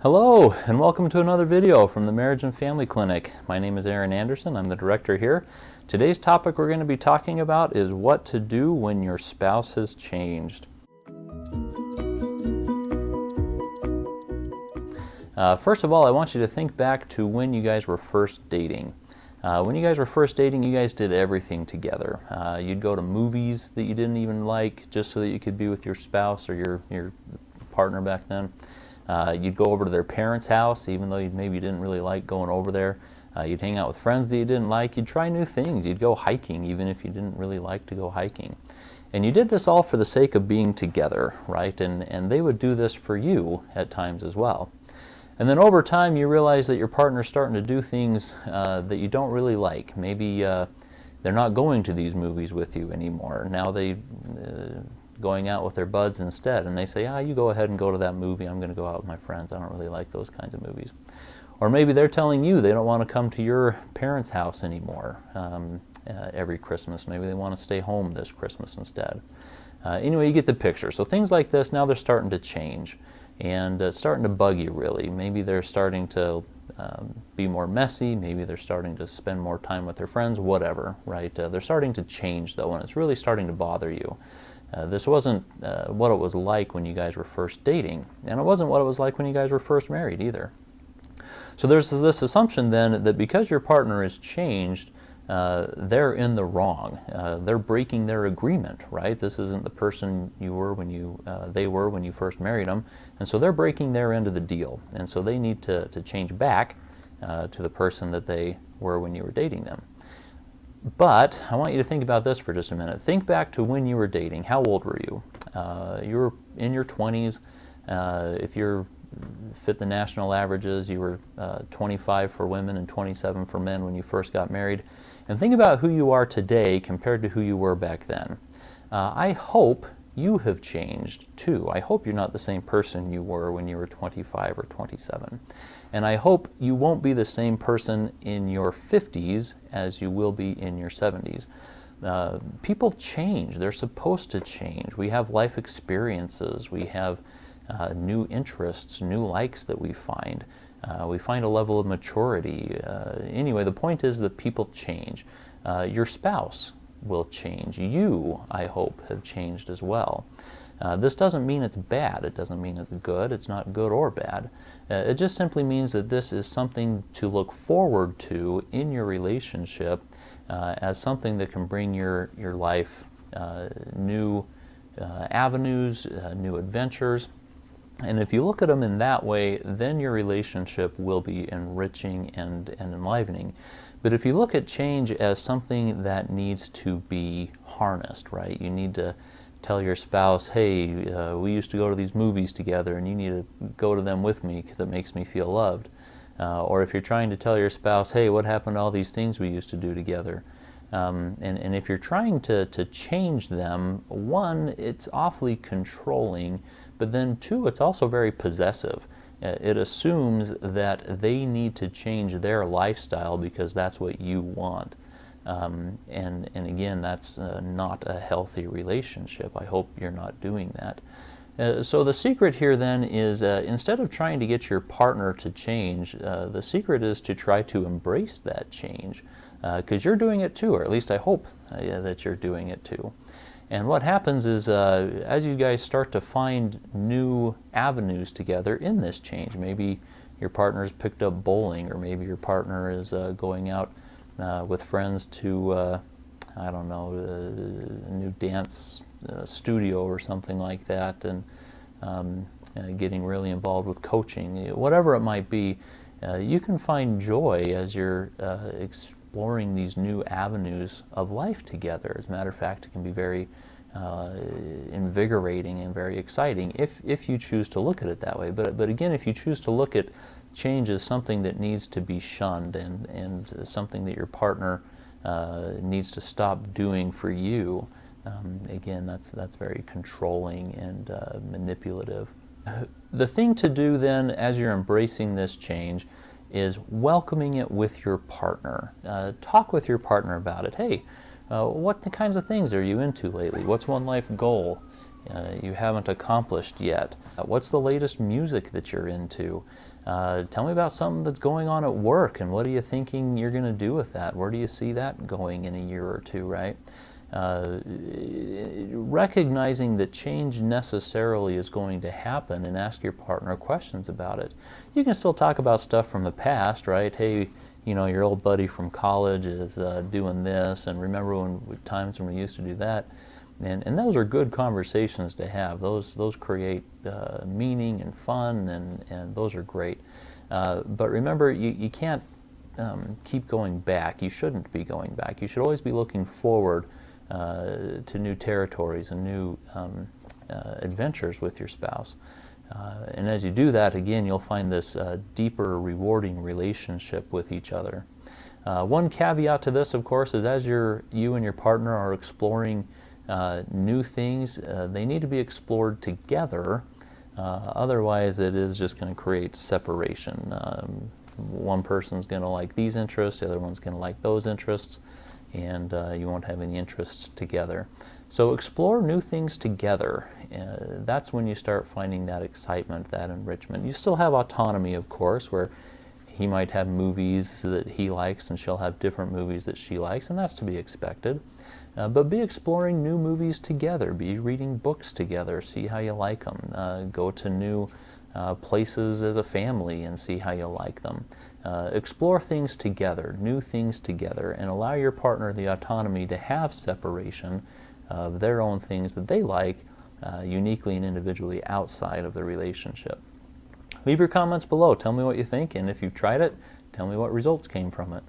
Hello and welcome to another video from the Marriage and Family Clinic. My name is Aaron Anderson. I'm the director here. Today's topic we're going to be talking about is what to do when your spouse has changed. First of all, I want you to think back to when you guys were first dating. When you guys were first dating, you guys did everything together. You'd go to movies that you didn't even like just so that you could be with your spouse or your partner back then. You'd go over to their parents' house, even though you maybe didn't really like going over there. You'd hang out with friends that you didn't like. You'd try new things. You'd go hiking, even if you didn't really like to go hiking. And you did this all for the sake of being together, right? And they would do this for you at times as well. And then over time, you realize that your partner's starting to do things that you don't really like. Maybe they're not going to these movies with you anymore. Now they going out with their buds instead, and they say, you go ahead and go to that movie. I'm going to go out with my friends. I don't really like those kinds of movies. Or maybe they're telling you they don't want to come to your parents' house anymore every Christmas. Maybe they want to stay home this Christmas instead. Anyway, you get the picture. So things like this, now they're starting to change, and it's starting to bug you, really. Maybe they're starting to be more messy. Maybe they're starting to spend more time with their friends, whatever, right? They're starting to change, though, and it's really starting to bother you. This wasn't what it was like when you guys were first dating, and it wasn't what it was like when you guys were first married either. So there's this assumption then that because your partner has changed, they're in the wrong. They're breaking their agreement, right? This isn't the person you were when they were when you first married them, and so they're breaking their end of the deal, and so they need to change back to the person that they were when you were dating them. But I want you to think about this for just a minute. Think back to when you were dating. How old were you? You were in your 20s. If you fit the national averages, you were 25 for women and 27 for men when you first got married. And think about who you are today compared to who you were back then. I hope you have changed too. I hope you're not the same person you were when you were 25 or 27. And I hope you won't be the same person in your 50s as you will be in your 70s. People change. They're supposed to change. We have life experiences. We have new interests, new likes that we find. We find a level of maturity. Anyway, the point is that people change. Your spouse will change. You, I hope, have changed as well. This doesn't mean it's bad. It doesn't mean it's good. It's not good or bad. It just simply means that this is something to look forward to in your relationship as something that can bring your life new avenues, new adventures. And if you look at them in that way, then your relationship will be enriching and enlivening. But if you look at change as something that needs to be harnessed, right? You need to tell your spouse, hey, we used to go to these movies together and you need to go to them with me because it makes me feel loved. Or if you're trying to tell your spouse, hey, what happened to all these things we used to do together? And if you're trying to change them, one, it's awfully controlling, but then two, it's also very possessive. It assumes that they need to change their lifestyle because that's what you want. And again, that's not a healthy relationship. I hope you're not doing that. So the secret here then is instead of trying to get your partner to change, the secret is to try to embrace that change because you're doing it too, or at least I hope that you're doing it too. And what happens is as you guys start to find new avenues together in this change, maybe your partner's picked up bowling, or maybe your partner is going out with friends to, I don't know, a new dance studio or something like that, and getting really involved with coaching, whatever it might be, you can find joy as you're exploring these new avenues of life together. As a matter of fact, it can be very invigorating and very exciting if you choose to look at it that way. But again, if you choose to look at change as something that needs to be shunned and something that your partner needs to stop doing for you, again, that's very controlling and manipulative. The thing to do then, as you're embracing this change, is welcoming it with your partner. Talk with your partner about it. Hey, what kinds of things are you into lately? What's one life goal? you haven't accomplished yet? What's the latest music that you're into? Tell me about something that's going on at work, and what are you thinking you're going to do with that? Where do you see that going in a year or two, right? Recognizing that change necessarily is going to happen, and ask your partner questions about it. You can still talk about stuff from the past, right? Hey, you know, your old buddy from college is doing this, and remember times when we used to do that. And those are good conversations to have. Those create meaning and fun, and those are great. But remember, you can't keep going back. You shouldn't be going back. You should always be looking forward to new territories and new adventures with your spouse. And as you do that, again, you'll find this deeper, rewarding relationship with each other. One caveat to this, of course, is as you and your partner are exploring new things, they need to be explored together. Otherwise, it is just going to create separation. One person's going to like these interests, the other one's going to like those interests, and you won't have any interests together. So explore new things together. That's when you start finding that excitement, that enrichment. You still have autonomy, of course, where he might have movies that he likes and she'll have different movies that she likes, and that's to be expected. But be exploring new movies together. Be reading books together. See how you like them. Go to new places as a family and see how you like them. Explore things together, new things together, and allow your partner the autonomy to have separation of their own things that they like, uniquely and individually outside of the relationship. Leave your comments below. Tell me what you think, and if you've tried it, tell me what results came from it.